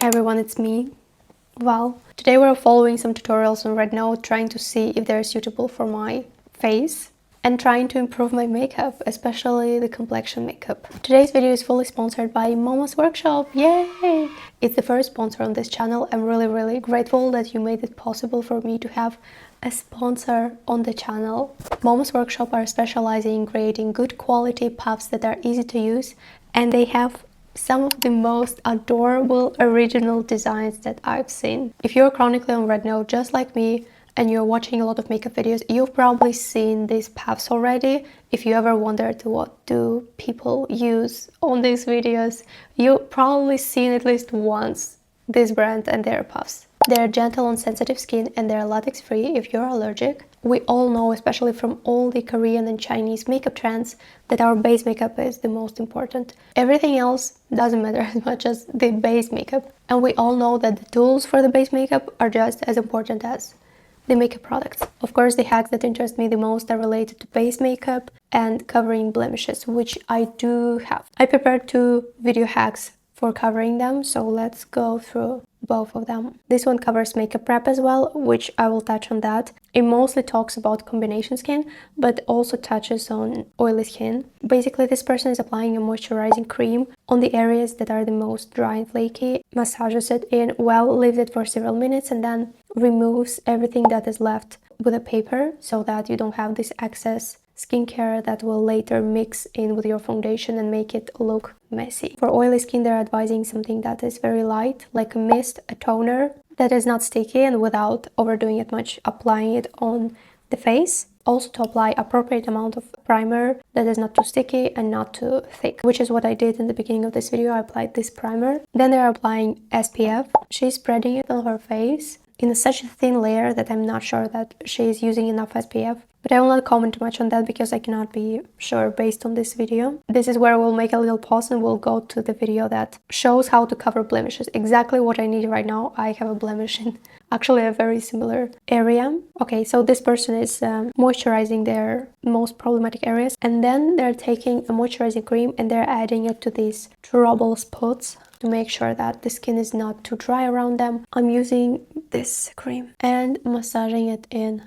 Hi everyone, it's me, Val. Today we're following some tutorials on Rednote, trying to see if they're suitable for my face and trying to improve my makeup, especially the complexion makeup. Today's video is fully sponsored by Momo's workshop. Yay! It's the first sponsor on this channel. I'm really grateful that you made it possible for me to have a sponsor on the channel. Momo's workshop are specializing in creating good quality puffs that are easy to use, and they have some of the most adorable original designs that I've seen. If you're chronically on Rednote just like me and you're watching a lot of makeup videos, you've probably seen these puffs already. If you ever wondered what do people use on these videos, you've probably seen at least once this brand and their puffs. They're gentle on sensitive skin and they're latex free if you're allergic. We all know, especially from all the Korean and Chinese makeup trends, that our base makeup is the most important. Everything else doesn't matter as much as the base makeup. And we all know that the tools for the base makeup are just as important as the makeup products. Of course, the hacks that interest me the most are related to base makeup and covering blemishes, which I do have. I prepared 2 video hacks for covering them, so let's go through both of them. This one covers makeup prep as well, which I will touch on that. It mostly talks about combination skin, but also touches on oily skin. Basically, this person is applying a moisturizing cream on the areas that are the most dry and flaky, massages it in well, leaves it for several minutes, and then removes everything that is left with a paper so that you don't have this excess skincare that will later mix in with your foundation and make it look messy. For oily skin, they're advising something that is very light, like a mist, a toner that is not sticky, and without overdoing it much, applying it on the face. Also to apply appropriate amount of primer that is not too sticky and not too thick, which is what I did in the beginning of this video. I applied this primer. Then they're applying SPF. She's spreading it on her face in such a thin layer that I'm not sure that she's using enough SPF. But I will not comment too much on that because I cannot be sure based on this video. This is where we'll make a little pause and we'll go to the video that shows how to cover blemishes. Exactly what I need right now. I have a blemish in actually a very similar area. Okay, so this person is moisturizing their most problematic areas, and then they're taking a moisturizing cream and they're adding it to these trouble spots to make sure that the skin is not too dry around them. I'm using this cream and massaging it in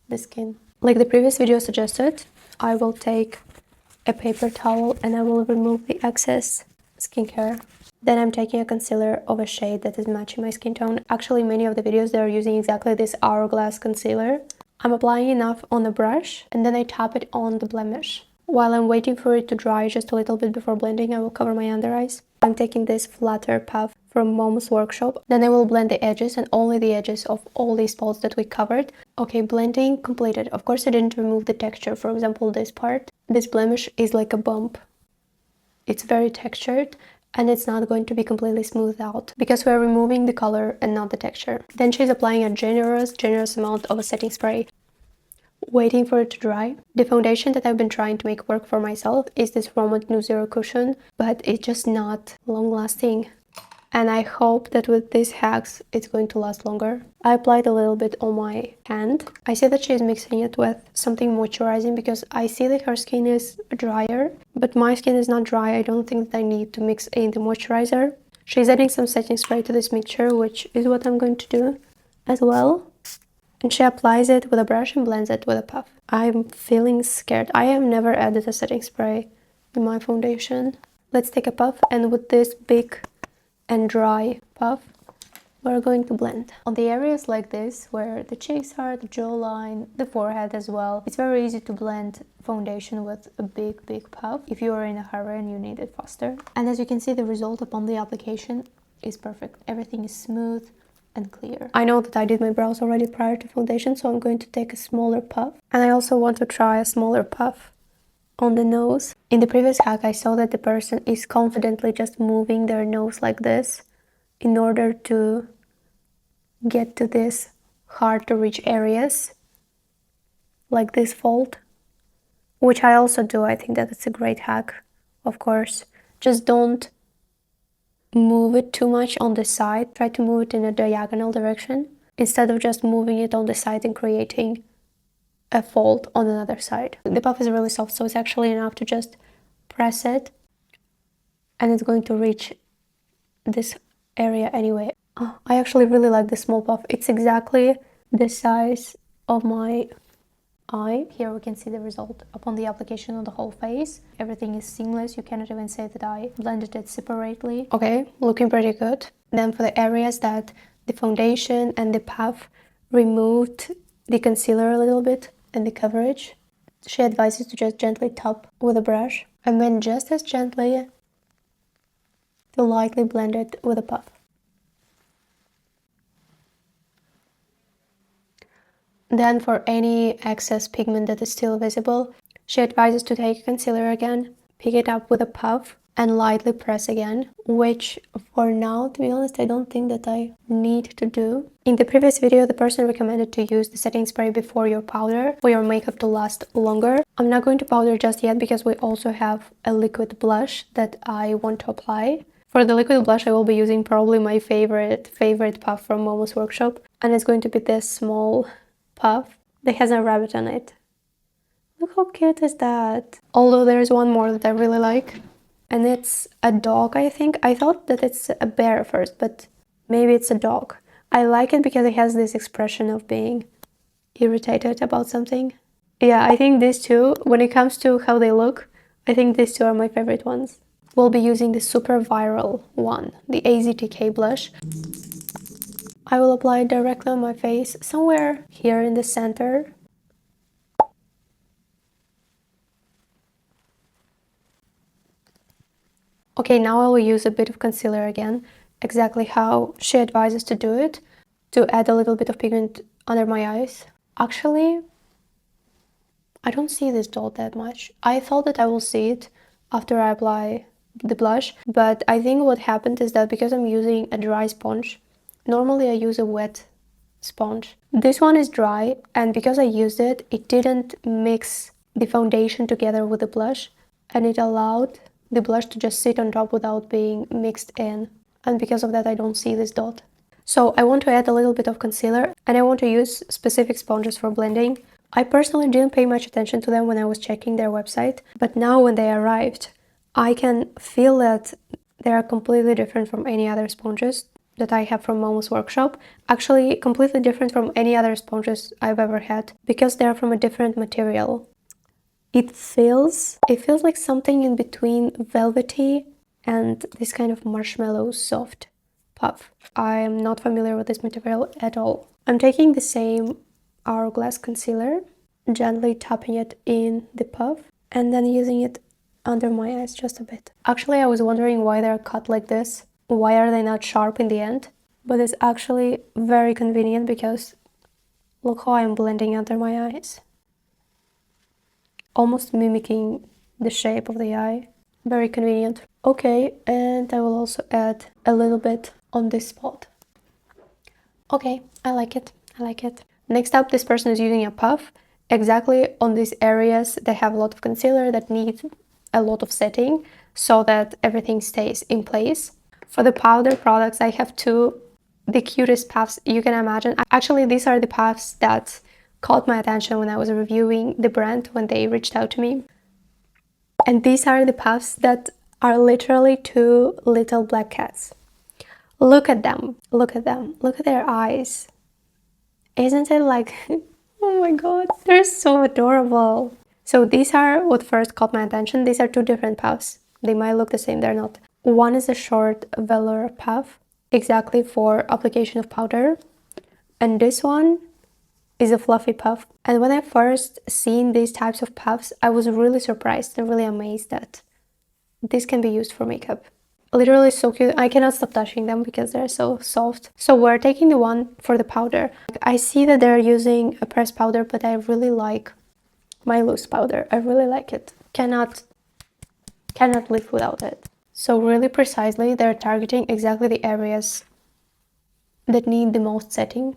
the skin. Like the previous video suggested, I will take a paper towel and I will remove the excess skincare. Then I'm taking a concealer of a shade that is matching my skin tone. Actually, many of the videos they're using exactly this hourglass concealer. I'm applying enough on the brush and then I tap it on the blemish. While I'm waiting for it to dry just a little bit before blending, I will cover my under eyes. I'm taking this flatter puff from Momo's workshop. Then I will blend the edges and only the edges of all these spots that we covered. Okay, blending completed. Of course, I didn't remove the texture. For example, this part. This blemish is like a bump. It's very textured and it's not going to be completely smoothed out because we're removing the color and not the texture. Then she's applying a generous amount of a setting spray, waiting for it to dry. The foundation that I've been trying to make work for myself is this Rednote No Zero Cushion, but it's just not long-lasting. And I hope that with these hacks, it's going to last longer. I applied a little bit on my hand. I see that she's mixing it with something moisturizing because I see that her skin is drier, but my skin is not dry. I don't think that I need to mix in the moisturizer. She's adding some setting spray to this mixture, which is what I'm going to do as well. And she applies it with a brush and blends it with a puff. I'm feeling scared. I have never added a setting spray in my foundation. Let's take a puff, and with this big and dry puff, we're going to blend. On the areas like this, where the cheeks are, the jawline, the forehead as well, it's very easy to blend foundation with a big puff if you are in a hurry and you need it faster. And as you can see, the result upon the application is perfect. Everything is smooth and clear. I know that I did my brows already prior to foundation, so I'm going to take a smaller puff. And I also want to try a smaller puff on the nose. In the previous hack, I saw that the person is confidently just moving their nose like this in order to get to this hard to reach areas, like this fold, which I also do. I think that it's a great hack, of course. Just don't move it too much on the side. Try to move it in a diagonal direction instead of just moving it on the side and creating a fold on another side. The puff is really soft, so it's actually enough to just press it and it's going to reach this area anyway. I actually really like the small puff. It's exactly the size of my eye. Here we can see the result upon the application on the whole face. Everything is seamless. You cannot even say that I blended it separately. Okay, looking pretty good. Then for the areas that the foundation and the puff removed the concealer a little bit and the coverage, she advises to just gently tap with a brush and then just as gently to lightly blend it with a puff. Then for any excess pigment that is still visible, she advises to take concealer again, pick it up with a puff and lightly press again, which for now, to be honest, I don't think that I need to do. In the previous video, the person recommended to use the setting spray before your powder for your makeup to last longer. I'm not going to powder just yet because we also have a liquid blush that I want to apply. For the liquid blush, I will be using probably my favorite puff from Momo's workshop, and it's going to be this small puff that has a rabbit on it. Look how cute is that. Although there's one more that I really like, and it's a dog, I think. I thought that it's a bear at first, but maybe it's a dog. I like it because it has this expression of being irritated about something. Yeah, I think these two, when it comes to how they look, I think these two are my favorite ones. We'll be using the super viral one, the AZTK blush. I will apply it directly on my face, somewhere here in the center. Okay, now I will use a bit of concealer again, exactly how she advises to do it, to add a little bit of pigment under my eyes. Actually, I don't see this dot that much. I thought that I will see it after I apply the blush, but I think what happened is that because I'm using a dry sponge, normally I use a wet sponge. This one is dry, and because I used it, it didn't mix the foundation together with the blush, and it allowed the blush to just sit on top without being mixed in. And because of that, I don't see this dot. So I want to add a little bit of concealer, and I want to use specific sponges for blending. I personally didn't pay much attention to them when I was checking their website, but now when they arrived, I can feel that they are completely different from any other sponges that I have from Momo's workshop. Actually, completely different from any other sponges I've ever had, because they're from a different material. It feels like something in between velvety and this kind of marshmallow soft puff. I am not familiar with this material at all. I'm taking the same Hourglass concealer, gently tapping it in the puff, and then using it under my eyes just a bit. Actually, I was wondering why they're cut like this. Why are they not sharp in the end? But it's actually very convenient because look how I'm blending under my eyes. Almost mimicking the shape of the eye. Very convenient. Okay, and I will also add a little bit on this spot. Okay, I like it. I like it. Next up, this person is using a puff exactly on these areas that have a lot of concealer that need a lot of setting so that everything stays in place. For the powder products, I have the cutest puffs you can imagine. Actually, these are the puffs that caught my attention when I was reviewing the brand when they reached out to me. And these are the puffs that are literally two little black cats. Look at them. Look at them. Look at their eyes. Isn't it like, oh my god, they're so adorable. So these are what first caught my attention. These are two different puffs. They might look the same, they're not. One is a short velour puff, exactly for application of powder. And this one is a fluffy puff. And when I first seen these types of puffs, I was really surprised and really amazed that this can be used for makeup. Literally so cute. I cannot stop touching them because they're so soft. So we're taking the one for the powder. I see that they're using a pressed powder, but I really like my loose powder. I really like it. Cannot live without it. So really precisely, they're targeting exactly the areas that need the most setting.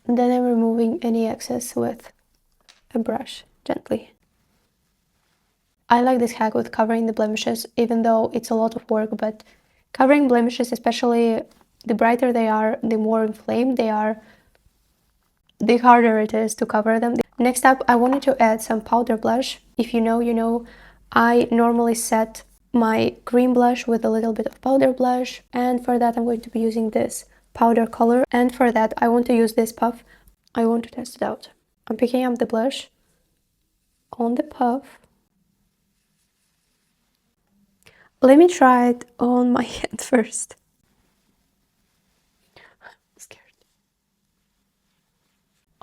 And then I'm removing any excess with a brush, gently. I like this hack with covering the blemishes, even though it's a lot of work, but covering blemishes, especially the brighter they are, the more inflamed they are, the harder it is to cover them. Next up, I wanted to add some powder blush. If you know, you know. I normally set my green blush with a little bit of powder blush, and for that I'm going to be using this powder color, and for that I want to use this puff. I want to test it out. I'm picking up the blush on the puff. Let me try it on my hand first. I'm scared.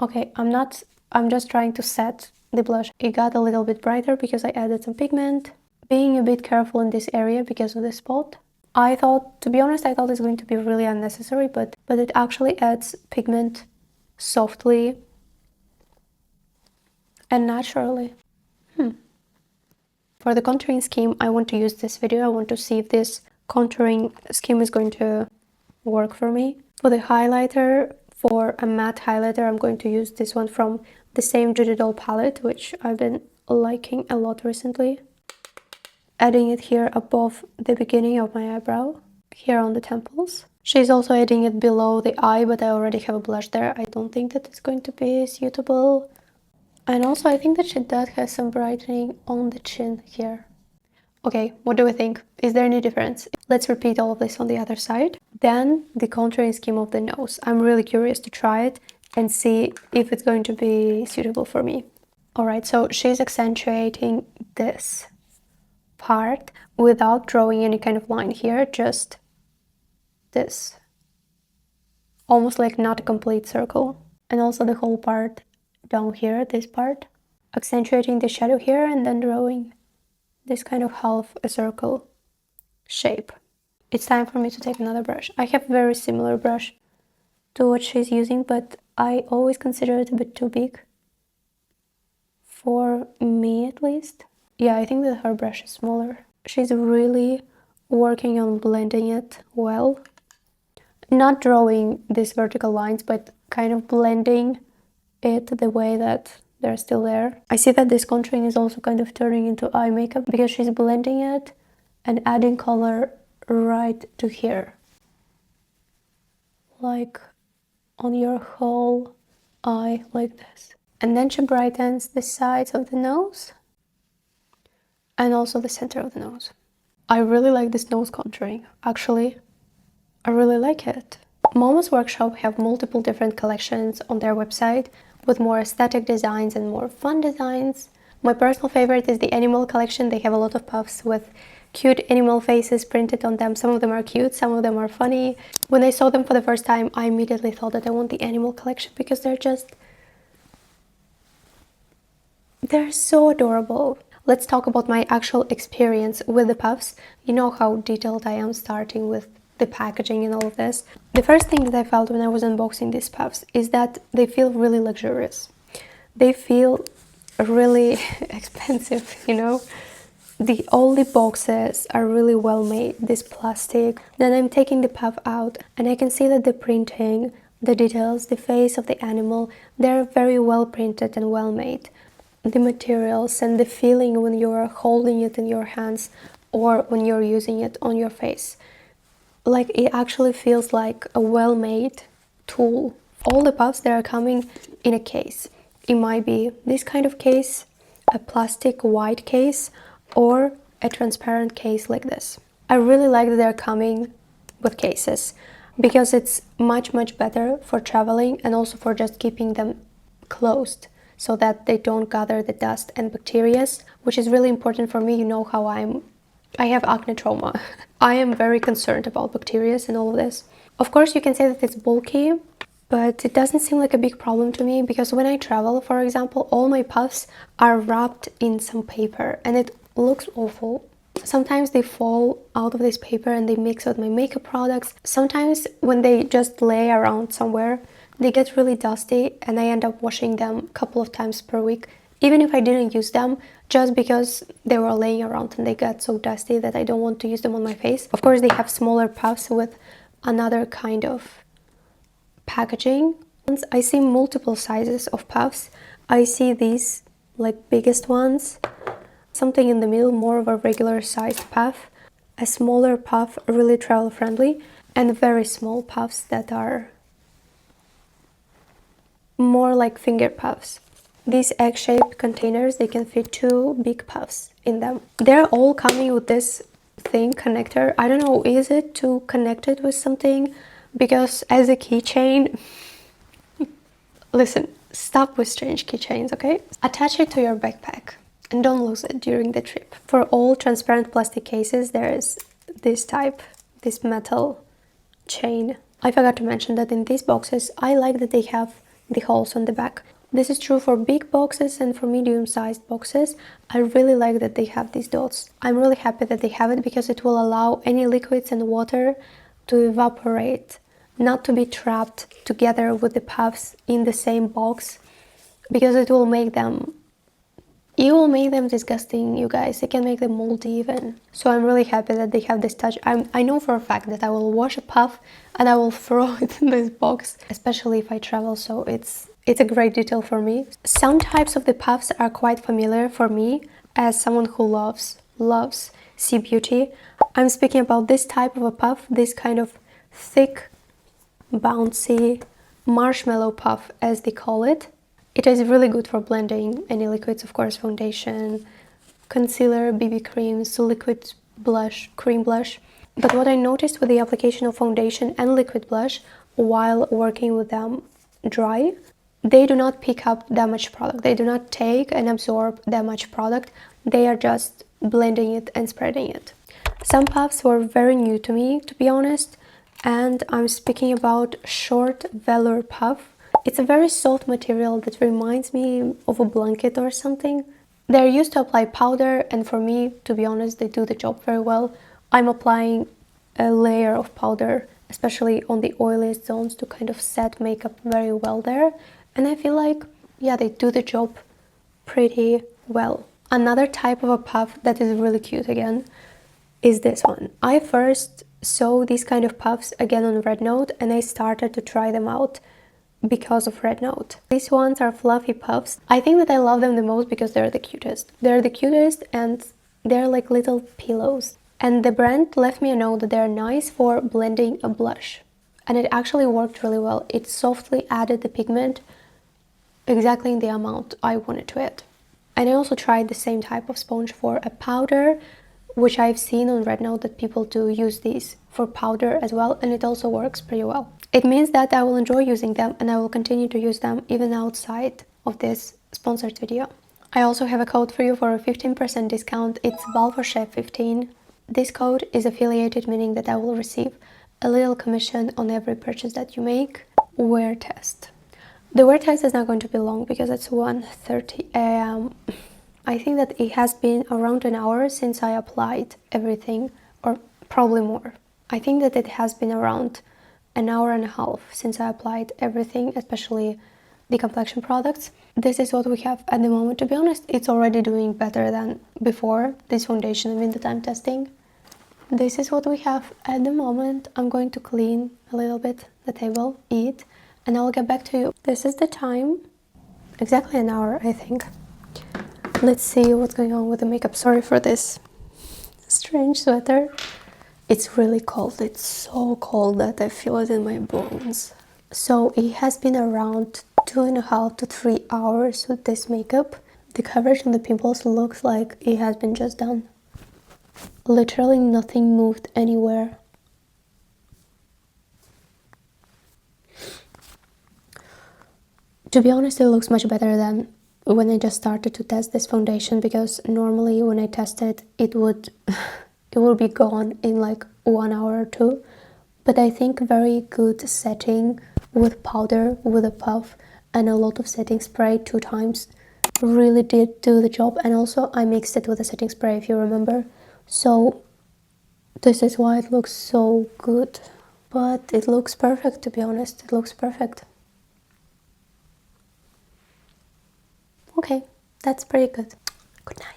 Okay, I'm just trying to set the blush. It got a little bit brighter because I added some pigment. Being a bit careful in this area because of the spot. I thought, to be honest, I thought it's going to be really unnecessary, but it actually adds pigment softly and naturally. For the contouring scheme, I want to use this video. I want to see if this contouring scheme is going to work for me. For the highlighter, for a matte highlighter, I'm going to use this one from the same Judy Doll palette, which I've been liking a lot recently. Adding it here above the beginning of my eyebrow, here on the temples. She's also adding it below the eye, but I already have a blush there. I don't think that it's going to be suitable. And also I think that she does have some brightening on the chin here. Okay, what do we think? Is there any difference? Let's repeat all of this on the other side. Then the contouring scheme of the nose. I'm really curious to try it and see if it's going to be suitable for me. Alright, so she's accentuating this part without drawing any kind of line here, just this. Almost like not a complete circle. And also the whole part down here, this part. Accentuating the shadow here and then drawing this kind of half a circle shape. It's time for me to take another brush. I have a very similar brush to what she's using, but I always consider it a bit too big. For me at least. Yeah, I think that her brush is smaller. She's really working on blending it well. Not drawing these vertical lines, but kind of blending it the way that they're still there. I see that this contouring is also kind of turning into eye makeup because she's blending it and adding color right to here. Like on your whole eye, like this. And then she brightens the sides of the nose and also the center of the nose. I really like this nose contouring. Actually, I really like it. Momo's workshop have multiple different collections on their website with more aesthetic designs and more fun designs. My personal favorite is the animal collection. They have a lot of puffs with cute animal faces printed on them. Some of them are cute, some of them are funny. When I saw them for the first time, I immediately thought that I want the animal collection because they're so adorable. Let's talk about my actual experience with the puffs. You know how detailed I am, starting with the packaging and all of this. The first thing that I felt when I was unboxing these puffs is that they feel really luxurious. They feel really expensive, you know? All the boxes are really well made, this plastic. Then I'm taking the puff out and I can see that the printing, the details, the face of the animal, they're very well printed and well made. The materials and the feeling when you're holding it in your hands or when you're using it on your face. Like it actually feels like a well-made tool. All the puffs that are coming in a case. It might be this kind of case, a plastic white case, or a transparent case like this. I really like that they're coming with cases because it's much better for traveling and also for just keeping them closed so that they don't gather the dust and bacteria, which is really important for me. You know how I have acne trauma. I am very concerned about bacteria and all of this. Of course, you can say that it's bulky, but it doesn't seem like a big problem to me because when I travel, for example, all my puffs are wrapped in some paper and it looks awful. Sometimes they fall out of this paper and they mix with my makeup products. Sometimes when they just lay around somewhere, they get really dusty and I end up washing them a couple of times per week, even if I didn't use them, just because they were laying around and they got so dusty that I don't want to use them on my face. Of course, they have smaller puffs with another kind of packaging. I see multiple sizes of puffs. I see these like biggest ones, something in the middle, more of a regular sized puff, a smaller puff, really travel friendly, and very small puffs that are more like finger puffs. These egg-shaped containers, they can fit 2 big puffs in them. They're all coming with this thing, connector. I don't know, is it to connect it with something? Because as a keychain, listen, stop with strange keychains, okay? Attach it to your backpack and don't lose it during the trip. For all transparent plastic cases, there is this type, this metal chain. I forgot to mention that in these boxes, I like that they have the holes on the back. This is true for big boxes and for medium-sized boxes. I really like that they have these dots. I'm really happy that they have it because it will allow any liquids and water to evaporate, not to be trapped together with the puffs in the same box, because it will make them disgusting, you guys. It can make them moldy even. So I'm really happy that they have this touch. I know for a fact that I will wash a puff and I will throw it in this box, especially if I travel, so it's a great detail for me. Some types of the puffs are quite familiar for me as someone who loves sea beauty. I'm speaking about this type of a puff, this kind of thick, bouncy marshmallow puff as they call it. It is really good for blending any liquids, of course, foundation, concealer, BB creams, liquid blush, cream blush. But what I noticed with the application of foundation and liquid blush while working with them dry, they do not pick up that much product. They do not take and absorb that much product. They are just blending it and spreading it. Some puffs were very new to me, to be honest, and I'm speaking about short velour puff. It's a very soft material that reminds me of a blanket or something. They're used to apply powder, and for me, to be honest, they do the job very well. I'm applying a layer of powder, especially on the oiliest zones, to kind of set makeup very well there. And I feel like, yeah, they do the job pretty well. Another type of a puff that is really cute again is this one. I first saw these kind of puffs again on Rednote, and I started to try them out because of Rednote. These ones are fluffy puffs. I think that I love them the most because they're the cutest. They're the cutest and they're like little pillows. And the brand left me a note that they're nice for blending a blush. And it actually worked really well. It softly added the pigment exactly in the amount I wanted to add. And I also tried the same type of sponge for a powder, which I've seen on Rednote that people do use these for powder as well, and it also works pretty well. It means that I will enjoy using them and I will continue to use them even outside of this sponsored video. I also have a code for you for a 15% discount. It's BalforChef15. This code is affiliated, meaning that I will receive a little commission on every purchase that you make. Wear test. The wear test is not going to be long because it's 1:30 a.m. I think that it has been around an hour since I applied everything, or probably more. I think that it has been around an hour and a half since I applied everything, especially the complexion products. This is what we have at the moment. To be honest, it's already doing better than before this foundation and in the time testing. This is what we have at the moment. I'm going to clean a little bit the table, eat, and I'll get back to you. This is the time, exactly an hour, I think. Let's see what's going on with the makeup. Sorry for this strange sweater. It's really cold. It's so cold that I feel it in my bones. So it has been around 2.5 to 3 hours with this makeup. The coverage on the pimples looks like it has been just done. Literally nothing moved anywhere. To be honest, it looks much better than when I just started to test this foundation, because normally when I test it, it would be gone in like 1 hour or 2. But I think very good setting with powder, with a puff, and a lot of setting spray 2 times really did do the job. And also I mixed it with a setting spray, if you remember. So this is why it looks so good. But it looks perfect, to be honest. It looks perfect. Okay, that's pretty good. Good night.